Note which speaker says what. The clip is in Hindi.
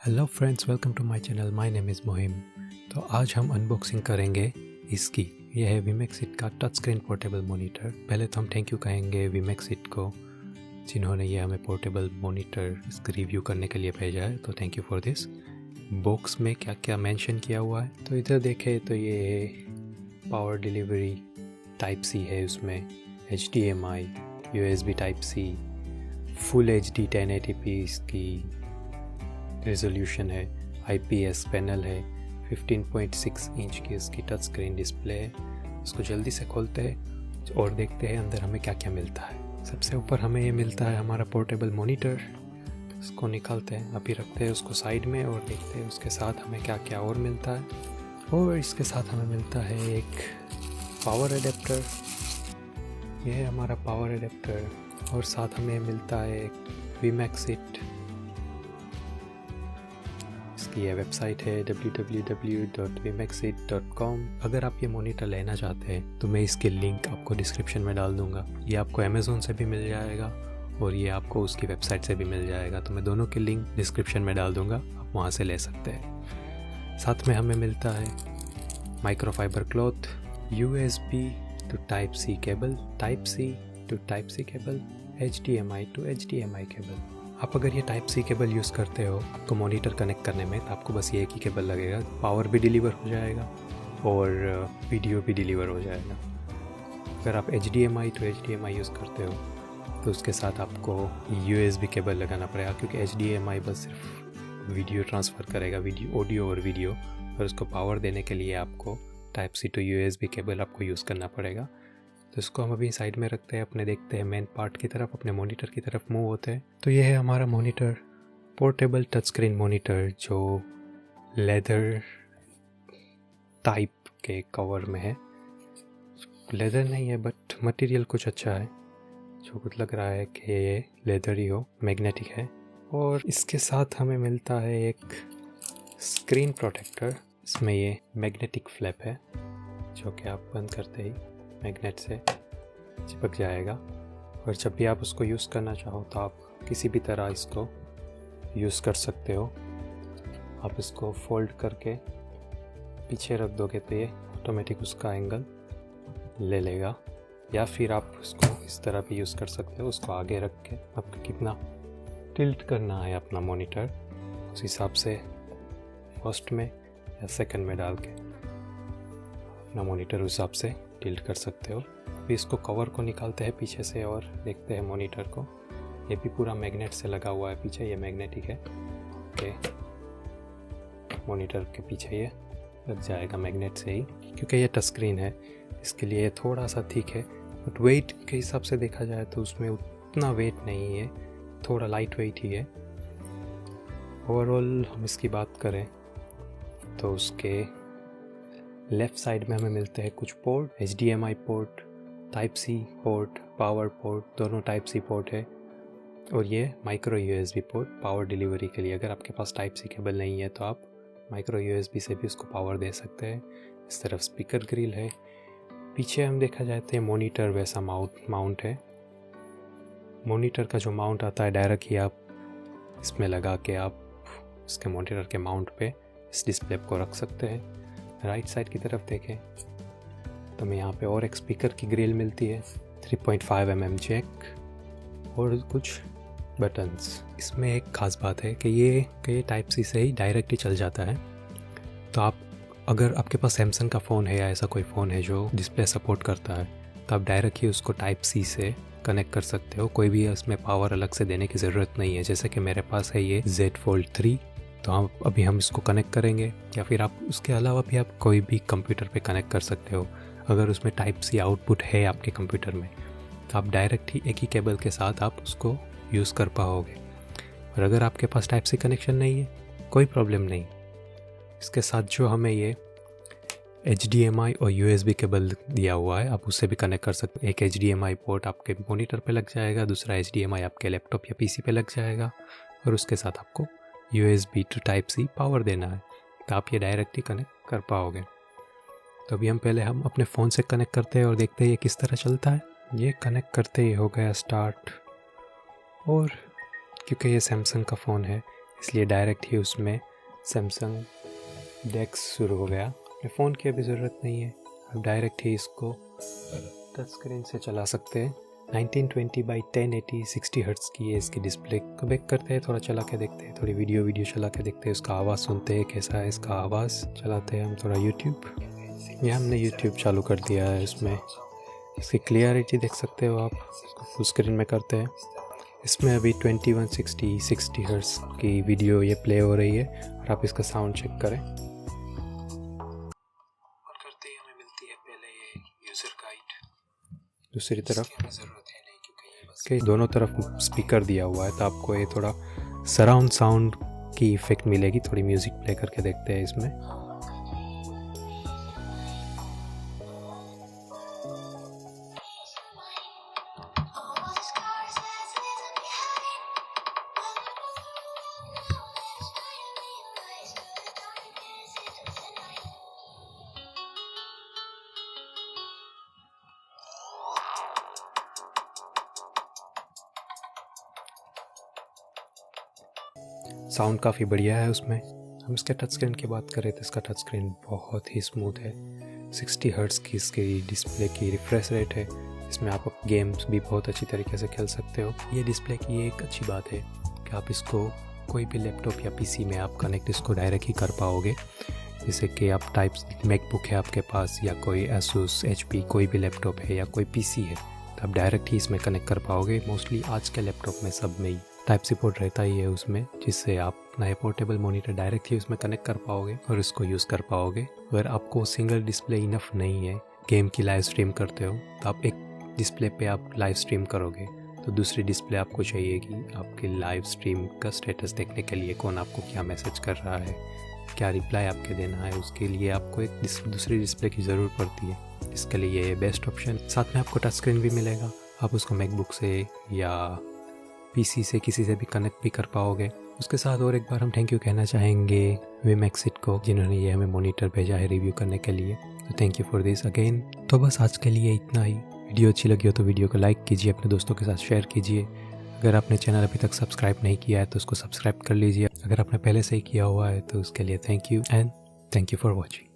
Speaker 1: Hello friends, welcome to my channel. My name is Mohim. तो आज हम अनबॉक्सिंग करेंगे इसकी। यह है वीमेक्सिट का टच स्क्रीन पोर्टेबल मॉनिटर। पहले तो हम थैंक यू कहेंगे वीमेक्सिट को, जिन्होंने ये हमें पोर्टेबल मॉनिटर इसका रिव्यू करने के लिए भेजा है। तो thank you for this. Box में क्या क्या मेंशन किया हुआ है तो इधर देखें तो ये पावर डिलीवरी टाइप सी है, उसमें HDMI, USB type C, full HD 1080p इसकी रेजोल्यूशन है, IPS पैनल है, 15.6 इंच की इसकी टच स्क्रीन डिस्प्ले है। इसको जल्दी से खोलते हैं और देखते हैं अंदर हमें क्या क्या मिलता है। सबसे ऊपर हमें ये मिलता है हमारा पोर्टेबल मॉनिटर। इसको निकालते हैं, अभी रखते हैं उसको साइड में और देखते हैं उसके साथ हमें क्या क्या और मिलता है। और इसके साथ हमें मिलता है एक पावर एडेप्टर। यह है हमारा पावर एडेप्टर। और साथ हमें मिलता है एक वीमेक्सिट, इसकी ये वेबसाइट है www.vmexit.com। अगर आप ये मॉनिटर लेना चाहते हैं तो मैं इसके लिंक आपको डिस्क्रिप्शन में डाल दूंगा। ये आपको अमेज़ोन से भी मिल जाएगा और ये आपको उसकी वेबसाइट से भी मिल जाएगा। तो मैं दोनों के लिंक डिस्क्रिप्शन में डाल दूंगा, आप वहाँ से ले सकते हैं। साथ में हमें मिलता है microfibre cloth, USB to type C cable, type C to type C cable, HDMI to HDMI cable. आप अगर ये टाइप सी केबल यूज़ करते हो तो मॉनिटर कनेक्ट करने में तो आपको बस ये एक ही केबल लगेगा, पावर भी डिलीवर हो जाएगा और वीडियो भी डिलीवर हो जाएगा। अगर आप HDMI टू HDMI यूज़ करते हो तो उसके साथ आपको USB केबल लगाना पड़ेगा, क्योंकि HDMI बस सिर्फ वीडियो ट्रांसफ़र करेगा, ऑडियो और वीडियो, और उसको पावर देने के लिए आपको type C to USB cable आपको यूज़ करना पड़ेगा। तो इसको हम अभी साइड में रखते हैं, अपने देखते हैं मेन पार्ट की तरफ, अपने मॉनिटर की तरफ मूव होते हैं। तो ये है हमारा monitor, portable touch screen monitor, जो लेदर टाइप के कवर में है। लेदर नहीं है बट मटेरियल कुछ अच्छा है, जो कुछ लग रहा है कि ये लेदर ही हो, मैग्नेटिक है। और इसके साथ हमें मिलता है एक स्क्रीन प्रोटेक्टर। इसमें ये मैग्नेटिक फ्लैप है, जो कि आप बंद करते ही मैग्नेट से चिपक जाएगा। और जब भी आप उसको यूज़ करना चाहो तो आप किसी भी तरह इसको यूज़ कर सकते हो। आप इसको फोल्ड करके पीछे रख दोगे तो ये ऑटोमेटिक उसका एंगल ले लेगा, या फिर आप उसको इस तरह भी यूज़ कर सकते हो। उसको आगे रख के आपको कितना टिल्ट करना है अपना मॉनिटर, उस हिसाब से फर्स्ट में या सेकंड में डाल के अपना मॉनिटर उस हिसाब से टिल्ट कर सकते हो। फिर इसको कवर को निकालते हैं पीछे से और देखते हैं मॉनिटर को। ये भी पूरा मैग्नेट से लगा हुआ है पीछे, ये मैग्नेटिक है। ओके, मॉनिटर के पीछे ये लग जाएगा मैग्नेट से ही, क्योंकि ये टच स्क्रीन है इसके लिए ये थोड़ा सा थिक है। बट वेट के हिसाब से देखा जाए तो उसमें उतना वेट नहीं है, थोड़ा लाइट वेट ही है। ओवरऑल हम इसकी बात करें तो उसके लेफ़्ट साइड में हमें मिलते हैं कुछ port, HDMI port, type C port, power port, दोनों टाइप सी पोर्ट है। और ये micro USB port power delivery के लिए। अगर आपके पास टाइप सी केबल नहीं है तो आप माइक्रो USB से भी उसको पावर दे सकते हैं। इस तरफ स्पीकर ग्रिल है। पीछे हम देखा जाए तो मॉनिटर वैसा माउंट है। मॉनिटर का जो माउंट आता है डायरेक्ट ही आप इसमें लगा के आप इसके मॉनिटर के माउंट पे इस डिस्प्ले को रख सकते हैं। राइट साइड की तरफ देखें तो हमें यहाँ पे और एक स्पीकर की ग्रिल मिलती है, 3.5 mm जैक और कुछ बटन्स। इसमें एक ख़ास बात है कि ये टाइप सी से ही डायरेक्ट ही चल जाता है। तो आप अगर आपके पास सैमसंग का फ़ोन है या ऐसा कोई फ़ोन है जो डिस्प्ले सपोर्ट करता है तो आप डायरेक्ट ही उसको टाइप सी से कनेक्ट कर सकते हो। कोई भी उसमें पावर अलग से देने की ज़रूरत नहीं है। जैसे कि मेरे पास है ये Z Fold 3, तो हम इसको कनेक्ट करेंगे, या फिर आप उसके अलावा भी आप कोई भी कंप्यूटर पे कनेक्ट कर सकते हो। अगर उसमें टाइप सी आउटपुट है आपके कंप्यूटर में तो आप डायरेक्ट ही एक ही केबल के साथ आप उसको यूज़ कर पाओगे। और अगर आपके पास टाइप सी कनेक्शन नहीं है, कोई प्रॉब्लम नहीं। इसके साथ जो हमें ये HDMI और USB केबल दिया हुआ है, आप उससे भी कनेक्ट कर सकते हो। एक HDMI पोर्ट आपके मॉनिटर पे लग जाएगा, दूसरा HDMI आपके लैपटॉप या PC पे लग जाएगा, और उसके साथ आपको USB to type C power देना है, तो आप ये डायरेक्ट ही कनेक्ट कर पाओगे। तो अभी हम अपने फ़ोन से कनेक्ट करते हैं और देखते हैं ये किस तरह चलता है। ये कनेक्ट करते ही हो गया स्टार्ट। और क्योंकि ये सैमसंग का फ़ोन है इसलिए डायरेक्ट ही उसमें सैमसंग डेक्स शुरू हो गया। फ़ोन की अभी ज़रूरत नहीं है, आप डायरेक्ट ही इसको टच स्क्रीन से चला सकते हैं। 1920x1080 60 हर्ट्ज़ की है इसकी डिस्प्ले। को बैक करते हैं, थोड़ा चला के देखते हैं, थोड़ी वीडियो चला के देखते हैं, उसका आवाज़ सुनते हैं कैसा है इसका आवाज़। चलाते हैं हम थोड़ा यूट्यूब। यह हमने यूट्यूब चालू कर दिया है। इसमें इसकी क्लियरिटी देख सकते हो आप, इसको फुल स्क्रीन में करते हैं। इसमें अभी 2160 60 हर्ट्ज़ की वीडियो ये प्ले हो रही है और आप इसका साउंड चेक करें। और करते ही हमें मिलती है पहले ये यूज़र गाइड। दूसरी तरफ कि दोनों तरफ स्पीकर दिया हुआ है, तो आपको ये थोड़ा सराउंड साउंड की इफ़ेक्ट मिलेगी। थोड़ी म्यूज़िक प्ले करके देखते हैं इसमें। साउंड काफ़ी बढ़िया है उसमें। हम इसके टच स्क्रीन की बात करें तो इसका टच स्क्रीन बहुत ही स्मूथ है। 60 हर्ट्ज़ की इसकी डिस्प्ले की रिफ्रेश रेट है। इसमें आप गेम्स भी बहुत अच्छी तरीके से खेल सकते हो। ये डिस्प्ले की एक अच्छी बात है कि आप इसको कोई भी लैपटॉप या पीसी में आप कनेक्ट इसको डायरेक्ट ही कर पाओगे। जैसे कि आप टाइप्स मैकबुक है आपके पास, या कोई एसूस HP कोई भी लैपटॉप है या कोई पीसी है, तो आप डायरेक्ट ही इसमें कनेक्ट कर पाओगे। मोस्टली आज के लैपटॉप में सब में ही टाइप सी पोर्ट रहता ही है उसमें, जिससे आप नए पोर्टेबल मॉनिटर डायरेक्टली उसमें कनेक्ट कर पाओगे और इसको यूज़ कर पाओगे। अगर आपको सिंगल डिस्प्ले इनफ नहीं है, गेम की लाइव स्ट्रीम करते हो तो आप एक डिस्प्ले पे आप लाइव स्ट्रीम करोगे, तो दूसरी डिस्प्ले आपको चाहिए कि आपकी लाइव स्ट्रीम का स्टेटस देखने के लिए कौन आपको क्या मैसेज कर रहा है, क्या रिप्लाई आपके देना है, उसके लिए आपको एक दूसरी डिस्प्ले की ज़रूरत पड़ती है। इसके लिए ये बेस्ट ऑप्शन। साथ में आपको टच स्क्रीन भी मिलेगा, आप उसको मैकबुक से या पीसी से किसी से भी कनेक्ट भी कर पाओगे। उसके साथ और एक बार हम थैंक यू कहना चाहेंगे विमैक्सिट को, जिन्होंने ये हमें मॉनिटर भेजा है रिव्यू करने के लिए। तो thank you for this again. तो बस आज के लिए इतना ही। वीडियो अच्छी लगी हो तो वीडियो को लाइक कीजिए, अपने दोस्तों के साथ शेयर कीजिए। अगर आपने चैनल अभी तक सब्सक्राइब नहीं किया है तो उसको सब्सक्राइब कर लीजिए। अगर आपने पहले से ही किया हुआ है तो उसके लिए thank you and thank you for watching.